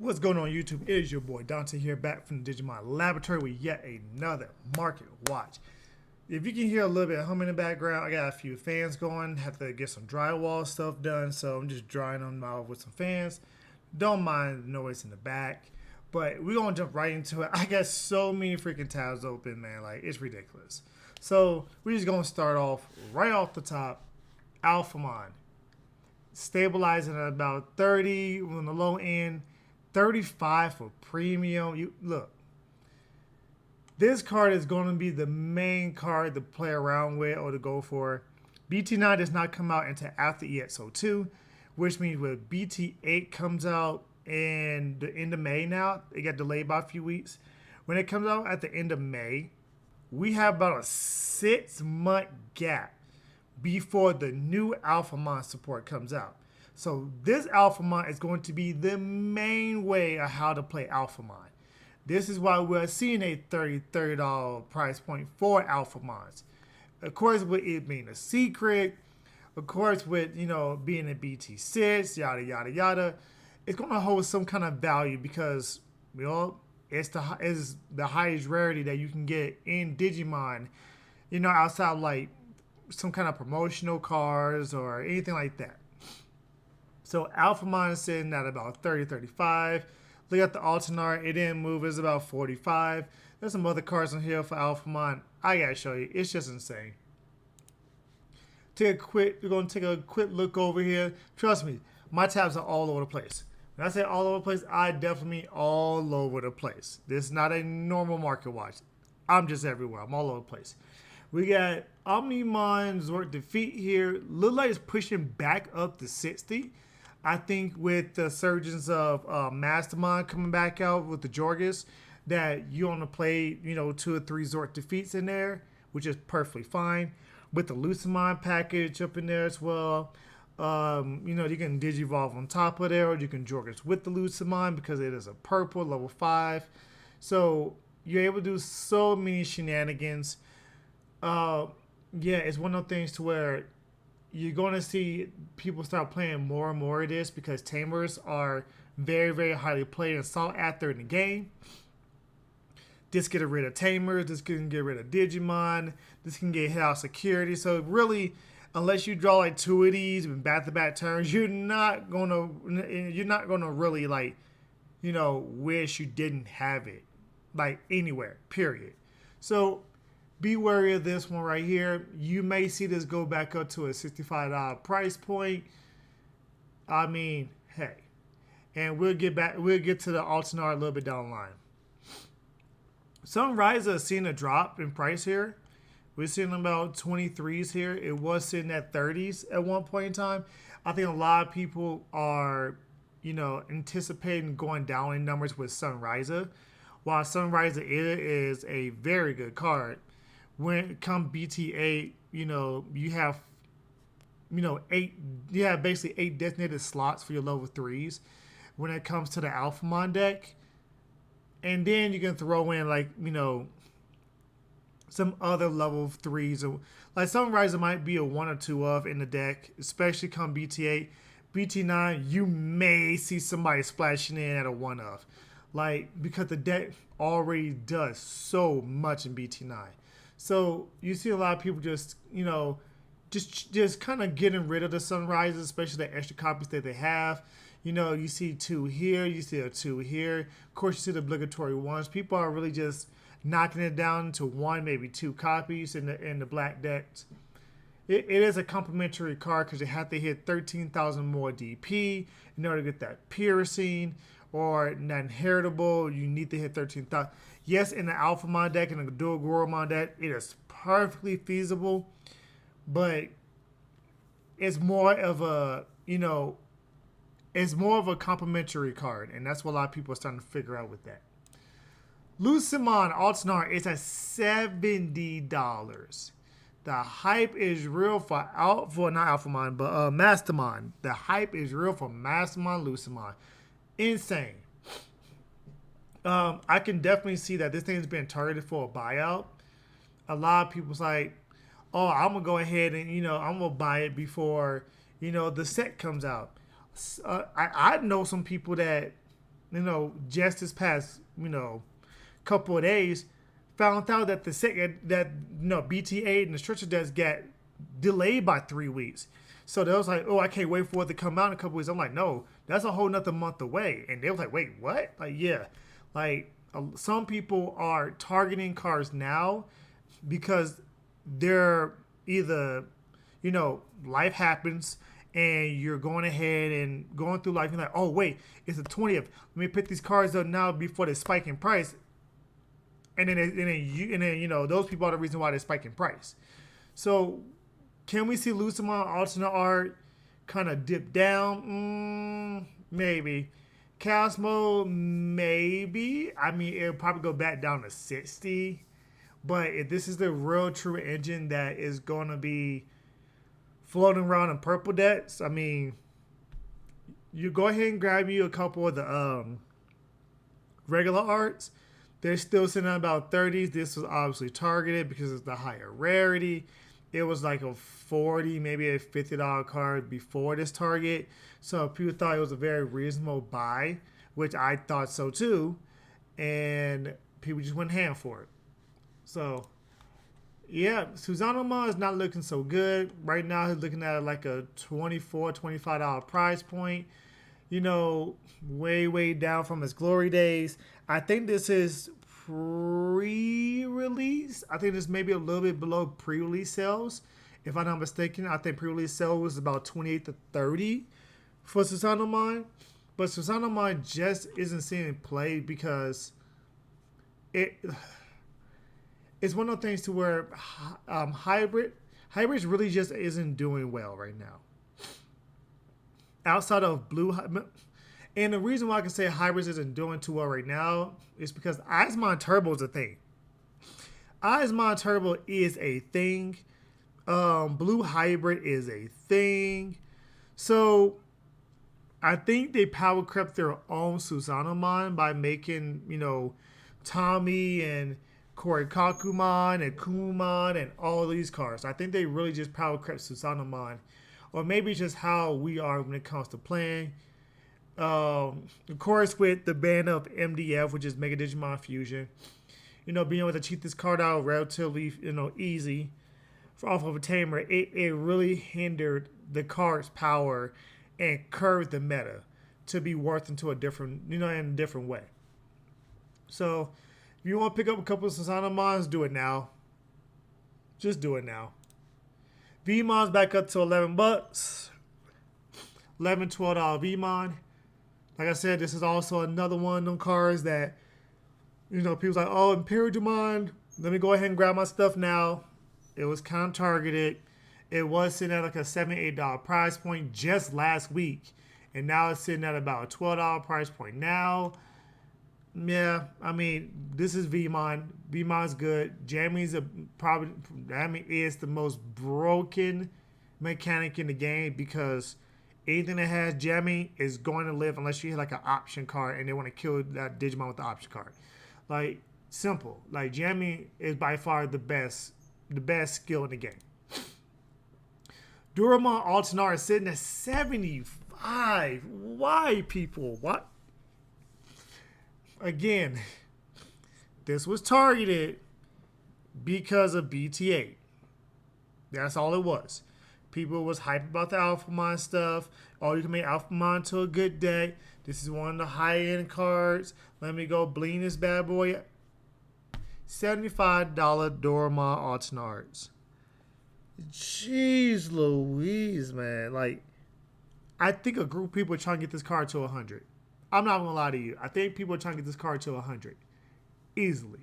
What's going on YouTube? It is your boy Dante here, back from the Digimon Laboratory with yet another market watch. If you can hear a little bit of humming in the background, I got a few fans going. Have to get some drywall stuff done, so I'm just drying them out with some fans. Don't mind the noise in the back, but we're gonna jump right into it. I got so many freaking tabs open, man. Like, it's ridiculous. So we're just gonna start off right off the top. Alphamon stabilizing at about 30 on the low end. 35 for premium. You look, this card is going to be the main card to play around with or to go for. BT9 does not come out until after EXO2, which means when BT8 comes out in the end of May now, it got delayed by a few weeks. When it comes out at the end of May, we have about a 6-month gap before the new Alphamon support comes out. So this Alphamon is going to be the main way of how to play Alphamon. This is why we're seeing a $30 price point for Alphamons. Of course, with it being a secret, of course, with being a BT6, yada yada yada, it's going to hold some kind of value because it's the highest rarity that you can get in Digimon. Outside like some kind of promotional cards or anything like that. So Alphamon is sitting at about 30, 35. Look at the Altinar. It didn't move. It's about 45. There's some other cards on here for Alphamon. I gotta show you. It's just insane. We're gonna take a quick look over here. Trust me, my tabs are all over the place. When I say all over the place, I definitely mean all over the place. This is not a normal market watch. I'm just everywhere. I'm all over the place. We got Omniminds work defeat here. Look like it's pushing back up to 60. I think with the surgence of Mastermind coming back out with the Jorgus, that you want to play, 2 or 3 Zort defeats in there, which is perfectly fine. With the Susanomon package up in there as well, you can Digivolve on top of there, or you can Jorgus with the Susanomon because it is a purple level 5. So you're able to do so many shenanigans. Yeah, it's one of those things to where you're going to see people start playing more and more of this because Tamers are very, very highly played and sought after in the game. This can get rid of Tamers. This can get rid of Digimon. This can get hit out security. So really, unless you draw like 2 of these in back-to-back turns, you're not gonna really wish you didn't have it like anywhere. Period. So be wary of this one right here. You may see this go back up to a $65 price point. I mean, hey. And we'll get to the Altinar a little bit down the line. Sunrise is seeing a drop in price here. We're seeing about 23s here. It was sitting at 30s at one point in time. I think a lot of people are, anticipating going down in numbers with Sunriser. While Sunriser is a very good card, when it comes BT8, you have, 8. You have basically 8 designated slots for your level 3s. When it comes to the Alphamon deck, and then you can throw in like some other level 3s, like Sunriser might be a 1 or 2 of in the deck, especially come BT8, BT9. You may see somebody splashing in at a 1 of, because the deck already does so much in BT9. So you see a lot of people just, just kind of getting rid of the Sunrises, especially the extra copies that they have. You see 2 here, you see a 2 here. Of course, you see the obligatory ones. People are really just knocking it down to 1, maybe 2 copies in the black decks. It is a complimentary card because you have to hit 13,000 more DP in order to get that piercing, or not inheritable. You need to hit 13,000. Yes, in the Alphamon deck and the Dual Goromon deck, it is perfectly feasible, but it's more of a, it's more of a complimentary card, and that's what a lot of people are starting to figure out with that. Susanomon Altinar is at $70. The hype is real for not Alphamon, but Mastermind. The hype is real for Mastermind Susanomon. Insane. I can definitely see that this thing has been targeted for a buyout. A lot of people's like, oh, I'm gonna go ahead and I'm gonna buy it before the set comes out. I know some people that just this past, couple of days, found out that BT8 and the structure does get delayed by 3 weeks. So they was like, oh, I can't wait for it to come out in a couple weeks. I'm like, no, that's a whole nother month away. And they was like, wait, what? Like, yeah. Like, some people are targeting cars now because they're either, life happens and you're going ahead and going through life. You're like, oh, wait, it's the 20th. Let me pick these cars up now before they spike in price. And then those people are the reason why they spike in price. So can we see Susanomon alternate art kind of dip down? Maybe. Chaos mode, maybe. I mean, it'll probably go back down to 60. But if this is the real true engine that is going to be floating around in purple decks, I mean, you go ahead and grab you a couple of the regular arts. They're still sitting at about 30s. This was obviously targeted because it's the higher rarity. It was like a 40, maybe a $50 card before this target. So people thought it was a very reasonable buy, which I thought so too. And people just went ham for it. So, yeah, Susanomon is not looking so good. Right now, he's looking at like a $24, $25 price point. Way, way down from his glory days. I think this is pre-release. I think this may be a little bit below pre-release sales. If I'm not mistaken, I think pre-release sales was about 28 to 30 for Susanomon. But Susanomon just isn't seeing play because it's one of those things to where hybrids really just isn't doing well right now. Outside of blue, and the reason why I can say hybrids isn't doing too well right now is because Osmon Turbo is a thing. Osmon Turbo is a thing. Blue hybrid is a thing. So I think they power crept their own Susanomon by making, Tommy and Korikakumon and Kumon and all these cards. I think they really just power crept Susanomon. Or maybe just how we are when it comes to playing. Of course, with the ban of MDF, which is Mega Digimon Fusion, being able to cheat this card out relatively, easy off of a tamer, it really hindered the card's power and curved the meta to be worth into a different, in a different way. So, if you want to pick up a couple of Susanomons, do it now. Just do it now. VMon's back up to $11. $11, $12 VMon. Like I said, this is also another one of them cards that, people's like, oh, Imperial Dumond, let me go ahead and grab my stuff now. It was kind of targeted. It was sitting at like a $7, $8 price point just last week. And now it's sitting at about a $12 price point now. Yeah, I mean, this is VMon. VMon's good. Jammy's is the most broken mechanic in the game because anything that has jamming is going to live unless you hit like an option card and they want to kill that Digimon with the option card. Like, simple. Like, jamming is by far the best skill in the game. Duramon Altinar is sitting at 75. Why, people? What? Again, this was targeted because of BT8. That's all it was. People was hyped about the Alphamon stuff. Oh, you can make Alphamon to a good deck. This is one of the high-end cards. Let me go bling this bad boy. $75 Doraemon Altinards. Jeez Louise, man. Like, I think a group of people are trying to get this card to 100. I'm not going to lie to you. I think people are trying to get this card to 100. Easily.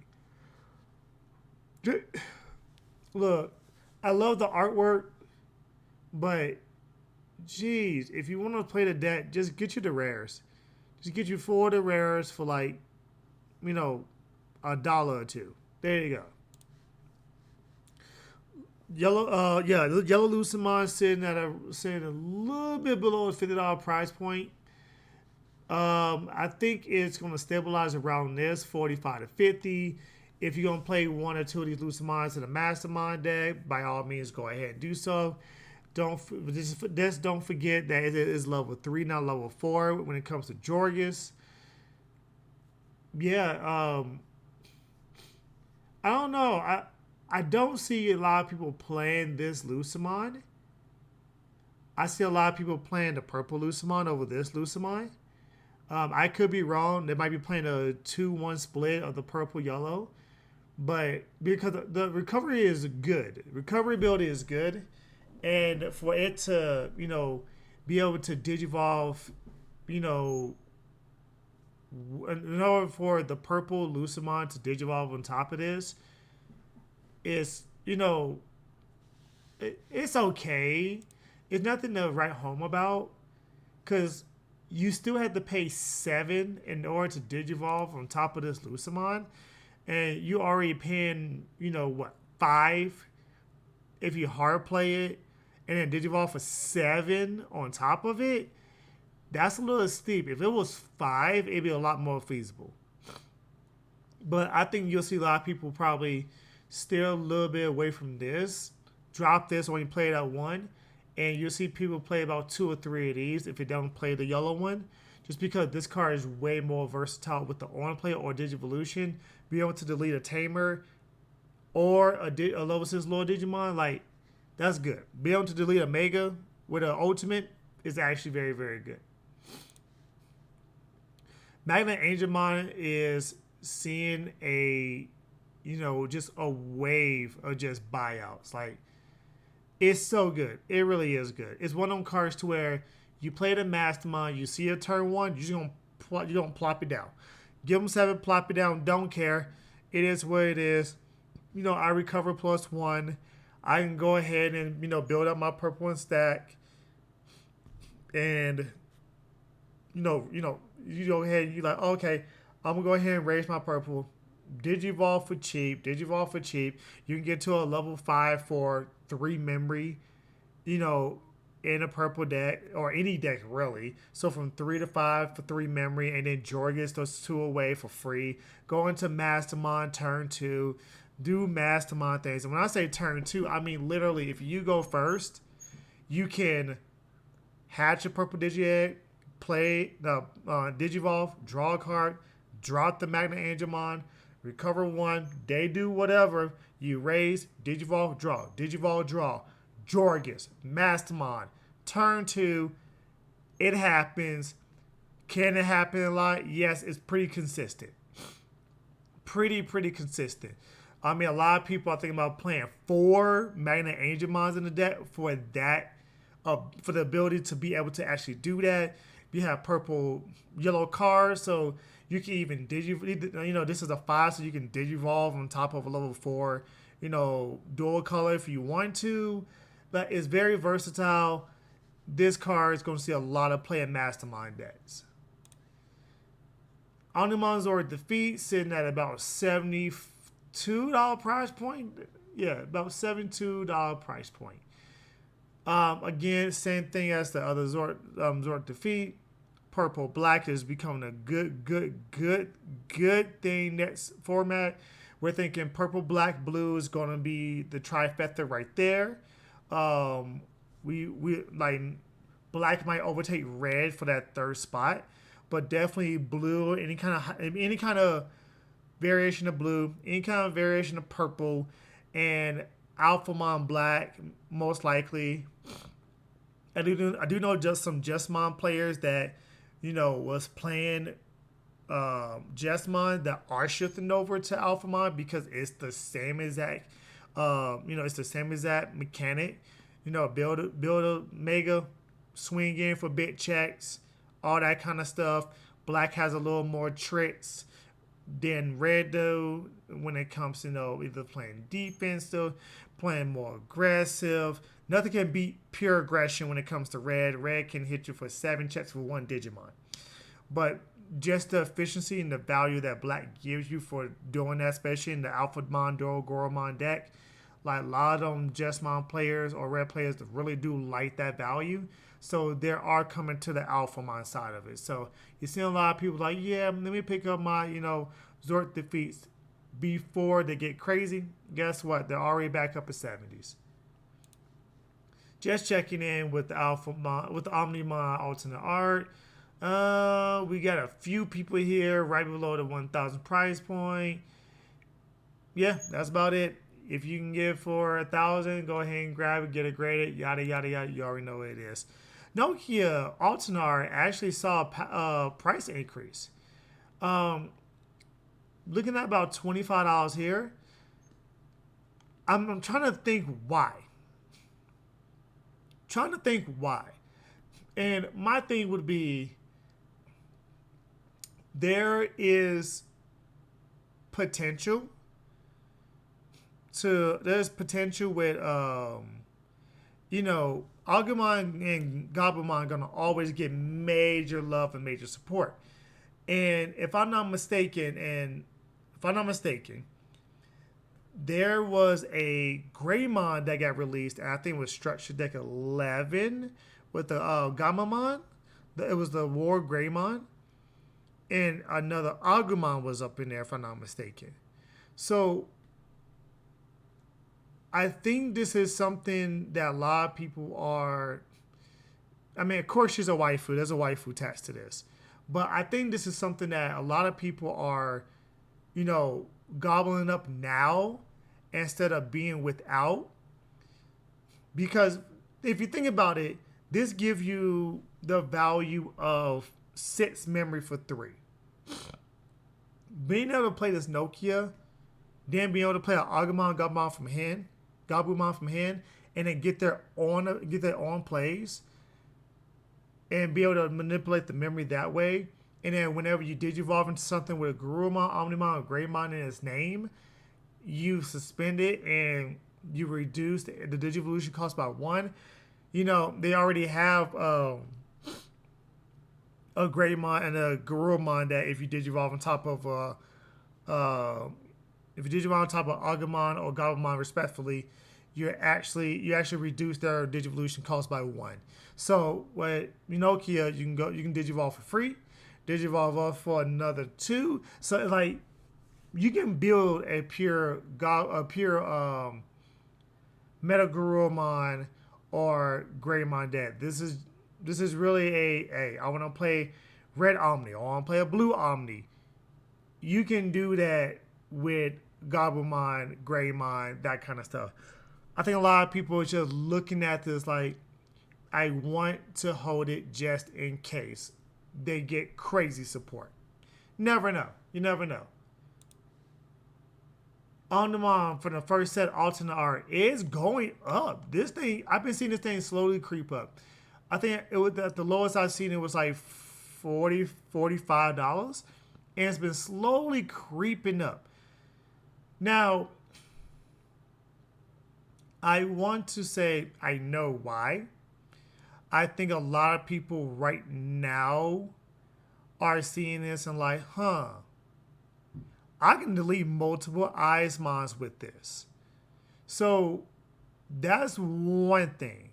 Look, I love the artwork, but, geez, if you want to play the deck, just get you the rares. Just get you 4 of the rares for, like, $1 or $2. There you go. Yellow Susanomon sitting at a little bit below a $50 price point. I think it's going to stabilize around this 45 to 50. If you're going to play 1 or 2 of these Susanomons in a Mastermind deck, by all means, go ahead and do so. Don't forget that it is level 3, not level 4 when it comes to Jorgus. Yeah, I don't know. I don't see a lot of people playing this Lucamon. I see a lot of people playing the purple Lucamon over this Lucamon. I could be wrong. They might be playing a 2-1 split of the purple yellow. But because the recovery is good, recovery ability is good, and for it to be able to digivolve, you know, in order for the purple Lucamon to digivolve on top of this, is it's okay. It's nothing to write home about because you still had to pay 7 in order to digivolve on top of this Lucamon, and you already paying what 5 if you hard play it, and then digivolve for 7 on top of it. That's a little steep. If it was 5, it'd be a lot more feasible. But I think you'll see a lot of people probably steer a little bit away from this, drop this when you play it at 1, and you'll see people play about 2 or 3 of these if you don't play the yellow one, just because this card is way more versatile with the on play or Digivolution. Be able to delete a Tamer or a level 6 Lord Digimon, like, that's good. Be able to delete a Mega with an Ultimate is actually very, very good. Magnet Angelmon is seeing just a wave of just buyouts. Like, it's so good. It really is good. It's one of them cards to where you play the Mastermind, you see a turn 1, you're gonna plop it down. Give them 7, plop it down. Don't care. It is what it is. I recover +1. I can go ahead and build up my purple and stack, and you go ahead and you're like, okay, I'm gonna go ahead and raise my purple. Digivolve for cheap. You can get to a level 5 for 3 memory, in a purple deck, or any deck really. So from 3 to 5 for 3 memory, and then Jorgis those 2 away for free. Go into Mastermind turn 2, do Mastermind things. And when I say turn 2, I mean literally if you go first, you can hatch a purple Digi-Egg, play the Digivolve, draw a card, drop the Magnet Angelmon, recover 1, they do whatever, you raise, Digivolve, draw, Jorgis, Mastermind, turn 2, it happens. Can it happen a lot? Yes, it's pretty consistent. Pretty consistent. I mean, a lot of people are thinking about playing 4 Magnet Angelmons in the deck for that, for the ability to be able to actually do that. You have purple, yellow cards, so you can even this is a 5, so you can digivolve on top of a level 4, dual color if you want to. But it's very versatile. This card is going to see a lot of play in Mastermind decks. Omniminds or defeat sitting at about $72 price point. Yeah, about $72 price point. Again, same thing as the other Zord defeat. Purple black is becoming a good thing next format. We're thinking purple black blue is going to be the trifecta right there. We like black might overtake red for that 3rd spot, but definitely blue, any kind of variation of blue, any kind of variation of purple, and Alphamon black most likely. I do know just some Justmon players that was playing Justmon that are shifting over to Alphamon because it's the same exact mechanic. Build a mega, swing in for big checks, all that kind of stuff. Black has a little more tricks than red though when it comes to either playing defense though, playing more aggressive. Nothing can beat pure aggression when it comes to red. Red can hit you for 7 checks for 1 Digimon. But just the efficiency and the value that black gives you for doing that, especially in the Alphamon, Doro, Goromon deck, like a lot of them Justmon players or red players that really do like that value. So they are coming to the Alphamon side of it. So you see a lot of people like, yeah, let me pick up my, Zord defeats before they get crazy. Guess what? They're already back up at 70s. Just checking in with the Omniminds alternate art. We got a few people here right below the 1,000 price point. Yeah, that's about it. If you can get for 1,000, go ahead and grab it, get it graded, yada yada yada. You already know what it is. Nokia Altinar actually saw a price increase. Um, Looking at about $25 here. I'm trying to think why. Trying to think why. And my thing would be there is potential there's potential with Angelmon and Goblinmon are gonna always get major love and major support. And if I'm not mistaken, there was a Greymon that got released, and I think it was Structure Deck 11 with the Gamamon. It was the War Greymon. And another Agumon was up in there, if I'm not mistaken. So I think this is something that a lot of people are. I mean, of course, she's a waifu. There's a waifu attached to this. But I think this is something that a lot of people are, gobbling up now instead of being without. Because if you think about it, this gives you the value of 6 memory for 3. Being able to play this Nokia, then being able to play an Agumon, Gabumon from hand, and then get their own plays, and be able to manipulate the memory that way. And then whenever you digivolve into something with a Garurumon, Omnimon, or Greymon in its name, you suspend it and you reduce the Digivolution cost by 1. They already have a Greymon and a Garurumon that if you digivolve on top of Agumon or Gabumon respectfully, you actually reduce their Digivolution cost by 1. So with Nokia, you can digivolve for free, digivolve off for another 2. So like you can build a pure Meta Garurumon or Greymon deck. This is really I want to play Red Omni. I want to play a Blue Omni. You can do that with Gabumon, Greymon, that kind of stuff. I think a lot of people are just looking at this like, I want to hold it just in case they get crazy support. Never know. You never know. Omniminds for the first set Altinar is going up. This thing, I've been seeing this thing slowly creep up. I think it was at the lowest I've seen it was like $40, $45. And it's been slowly creeping up. Now, I want to say I know why. I think a lot of people right now are seeing this and like, I can delete multiple Eismons with this. So that's one thing.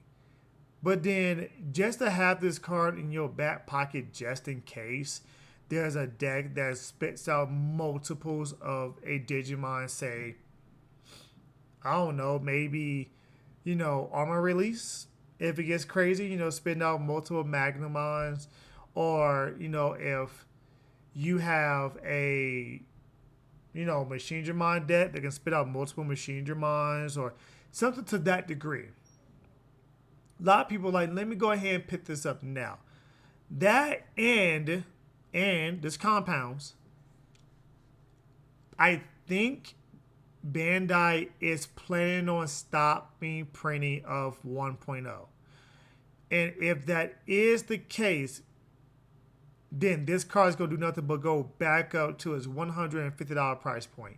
But then just to have this card in your back pocket just in case there's a deck that spits out multiples of a Digimon, say, I don't know, maybe, Armor Release. If it gets crazy, spitting out multiple Magnumons. Or, if you have a Machine Dramon deck that can spit out multiple Machine Dramons or something to that degree. A lot of people are like, let me go ahead and pick this up now. That and this compounds, I think Bandai is planning on stopping printing of 1.0. And if that is the case, then this card is going to do nothing but go back up to its $150 price point.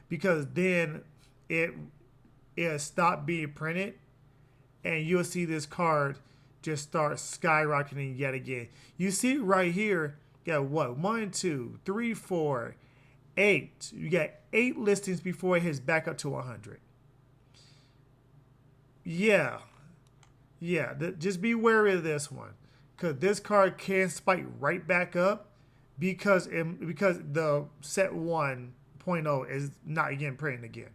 Because then it'll stop being printed and you'll see this card just start skyrocketing yet again. You see right here, you got what? 1, 2, 3, 4, 8. You got 8 listings before it hits back up to 100. Yeah. Just be wary of this one. Because this card can spike right back up because the set 1.0 is not getting printed again.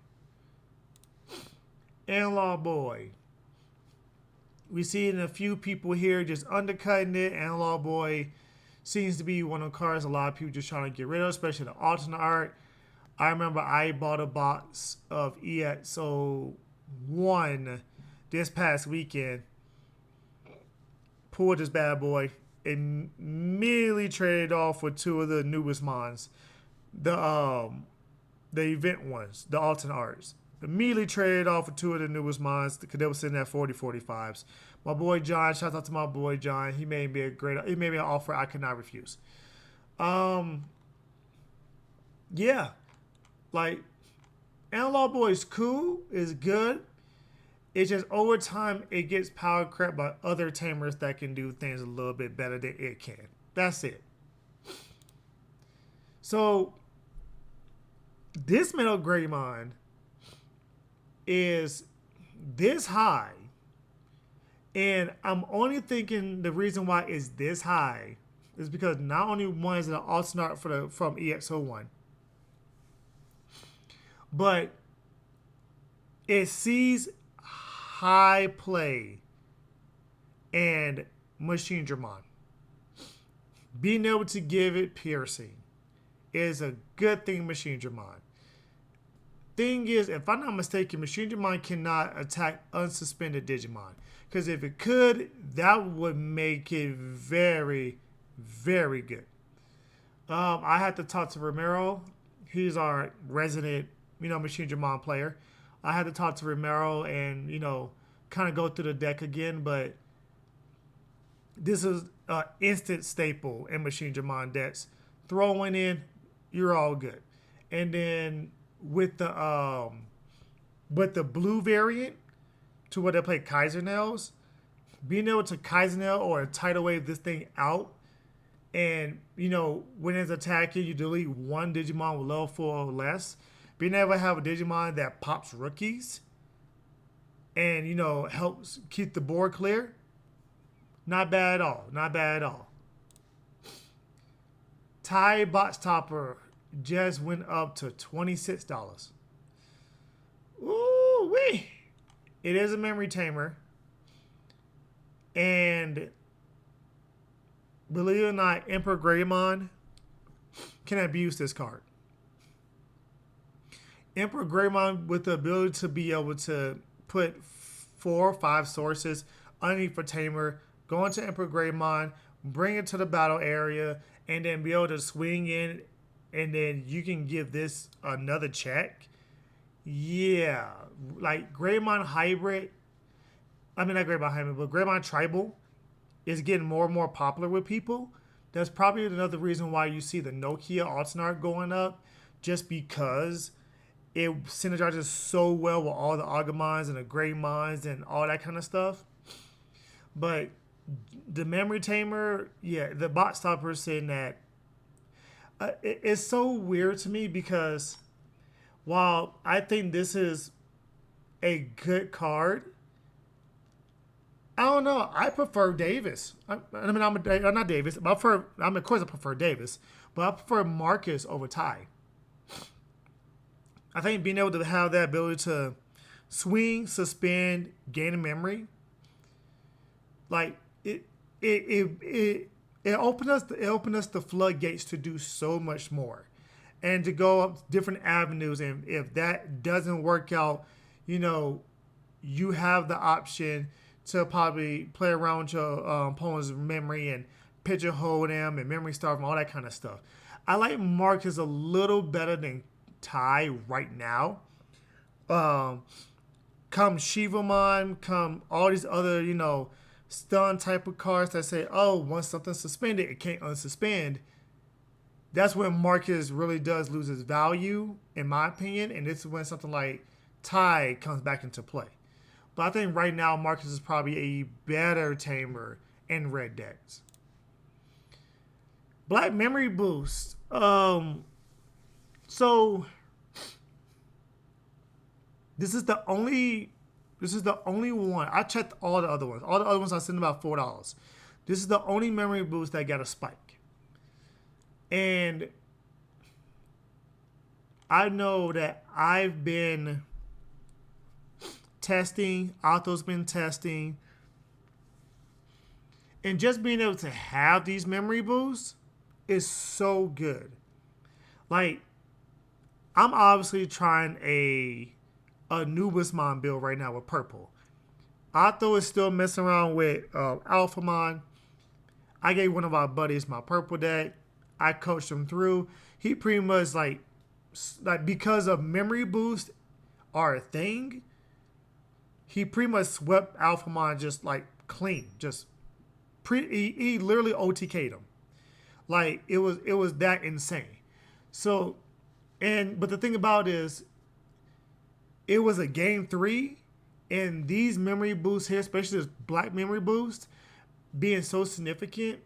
Analog Boy. We see a few people here just undercutting it. Analog Boy seems to be one of the cards a lot of people just trying to get rid of, especially the alternate art. I remember I bought a box of EX01 this past weekend. Pulled this bad boy. Immediately traded off with two of the newest mons. The event ones, the alternate arts. Immediately traded off with two of the newest mons because they were sitting at 40-45s. My boy John, shout out to my boy John. He made me an offer I could not refuse. Yeah. Like, Analog Boy is cool, is good. It's just over time it gets power crept by other tamers that can do things a little bit better than it can. That's it. So this Metal Greymon is this high, and I'm only thinking the reason why it's this high is because not only one is an alternate from EX01, but it sees high play and Machine Dramon. Being able to give it piercing is a good thing, Machine Dramon. Thing is, if I'm not mistaken, Machine Dramon cannot attack unsuspended Digimon. Because if it could, that would make it very, very good. I had to talk to Romero. He's our resident, Machine Dramon player. I had to talk to Romero and, kind of go through the deck again, but this is an instant staple in Machine Dramon decks. Throwing in, you're all good. And then with the blue variant, to where they play Kaiser Nails, being able to Kaiser Nail or tidal wave this thing out, and when it's attacking, you delete one Digimon with level 4 or less. Being able to have a Digimon that pops rookies and helps keep the board clear, not bad at all. Not bad at all. Thai Box Topper just went up to $26. Ooh wee! It is a memory tamer, and believe it or not, Emperor Greymon can abuse this card. Emperor Greymon with the ability to be able to put 4 or 5 sources underneath for tamer, go into Emperor Greymon, bring it to the battle area, and then be able to swing in, and then you can give this another check. Yeah, like Greymon Hybrid, not Greymon Hybrid, but Greymon Tribal is getting more and more popular with people. That's probably another reason why you see the Nokia Altinar going up, just because it synergizes so well with all the Angelmons and the Greymons and all that kind of stuff. But the Memory Tamer, yeah, the Bot Stopper is saying that it's so weird to me because while I think this is a good card, I don't know. I prefer Davis. I'm not Davis. But of course I prefer Davis, but I prefer Marcus over Ty. I think being able to have that ability to swing, suspend, gain a memory, like it opened us the floodgates to do so much more, and to go up different avenues. And if that doesn't work out, you have the option to probably play around with your opponent's memory and pigeonhole them and memory starve and all that kind of stuff. I like Marcus a little better than Ty right now. Come Shivamon, come all these other, stun type of cards that say, oh, once something's suspended, it can't unsuspend. That's when Marcus really does lose his value, in my opinion, and this is when something like Ty comes back into play. But I think right now Marcus is probably a better tamer in red decks. Black Memory Boost. So this is the only one. I checked all the other ones. All the other ones I sent about $4. This is the only memory boost that got a spike. And I know that I've been testing, Otto's been testing, And just being able to have these memory boosts is so good. Like, I'm obviously trying a Anubismon build right now with purple. Otto is still messing around with Alphamon. I gave one of our buddies my purple deck. I coached him through. He pretty much like because of memory boost are a thing. He pretty much swept Alphamon just like clean. He literally OTK'd him. Like it was that insane. So but the thing about it is it was a game 3, and these memory boosts here, especially this black memory boost, being so significant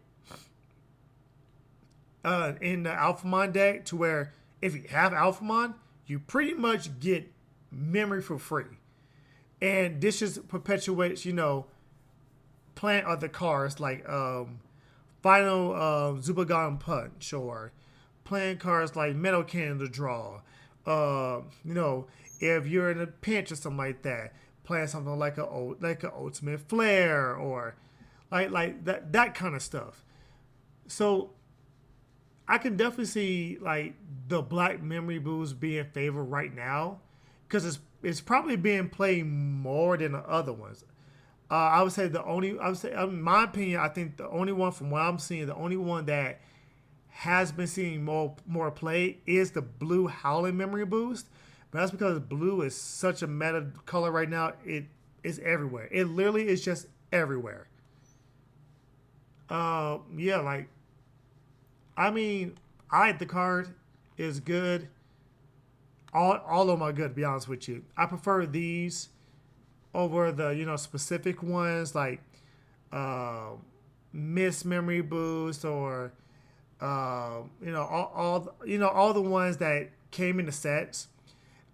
in the Alphamon deck, to where if you have Alphamon, you pretty much get memory for free. And this just perpetuates, playing other cards like Final Zubagon Punch, or playing cards like Metal Cannon to draw. If you're in a pinch or something like that, playing something like a Ultimate Flare, or like that kind of stuff. So I can definitely see like the black memory boost being favored right now, because it's probably being played more than the other ones. I would say in my opinion, I think the only one, from what I'm seeing, the only one that has been seeing more play is the blue Howling memory boost. But that's because blue is such a meta color right now. It is everywhere. It literally is just everywhere. Yeah, like, I mean, I like the card. It's good. All of them are good, to be honest with you. I prefer these over the specific ones like Miss Memory Boost, or all the ones that came in the sets.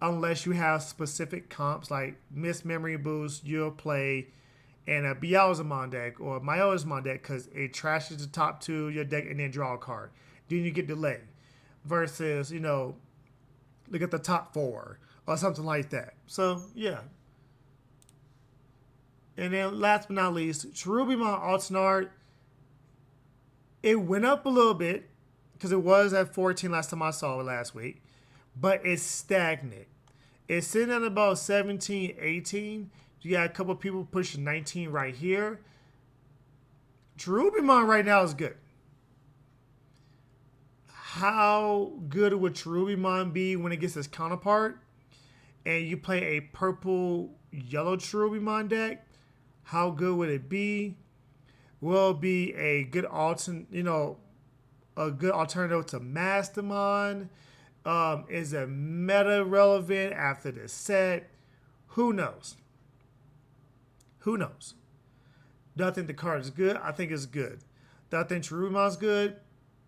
Unless you have specific comps like Miss Memory Boost, you'll play in a Beelzemon deck or Myosmon deck, because it trashes the top 2 of your deck and then draw a card. Then you get delay. Versus, look at the top 4 or something like that. So, yeah. And then last but not least, Cherubimon Altinar, it went up a little bit because it was at 14 last time I saw it last week, but it's stagnant. It's sitting at about 17, 18. You got a couple people pushing 19 right here. Cherubimon right now is good. How good would Cherubimon be when it gets its counterpart and you play a purple yellow Cherubimon deck? How good would it be? Will it be a good alternative to Mastermind? Is it meta relevant after this set? Who knows? Who knows? Do I think the card is good? I think it's good. Do I think Cherubimon's good?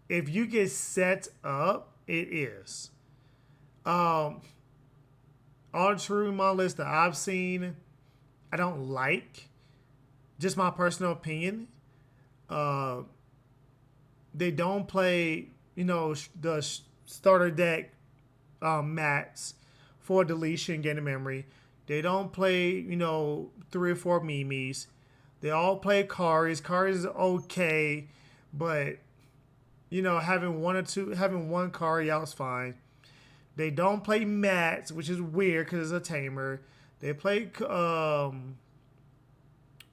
If you get set up, it is. All the Cherubimon lists that I've seen, I don't like. Just my personal opinion. They don't play, the starter deck mats for deletion, gaining memory. They don't play, 3 or 4 Mimis. They all play Karis. Karis is okay, but having one Kari out is fine. They don't play mats, which is weird because it's a tamer. They play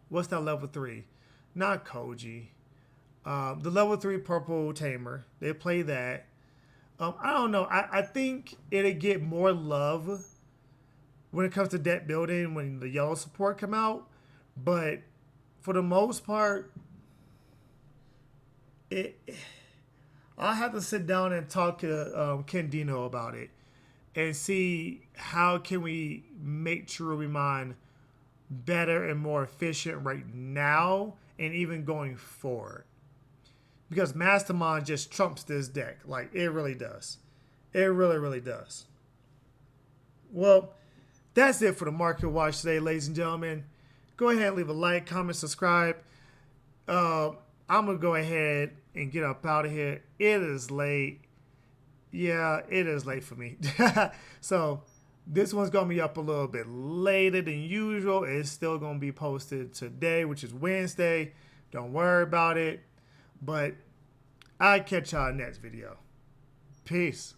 what's that level 3? Not Koji. The level 3 purple tamer. They play that. I don't know. I think it'll get more love when it comes to deck building when the yellow support come out. But for the most part, I'll have to sit down and talk to Ken Dino about it and see how can we make Cherubimon better and more efficient right now and even going forward. Because Mastermind just trumps this deck. Like, it really does. It really, really does. Well, that's it for the Market Watch today, ladies and gentlemen. Go ahead and leave a like, comment, subscribe. I'm going to go ahead and get up out of here. It is late. Yeah, it is late for me. So, this one's going to be up a little bit later than usual. It's still going to be posted today, which is Wednesday. Don't worry about it. But I'll catch y'all next video. Peace.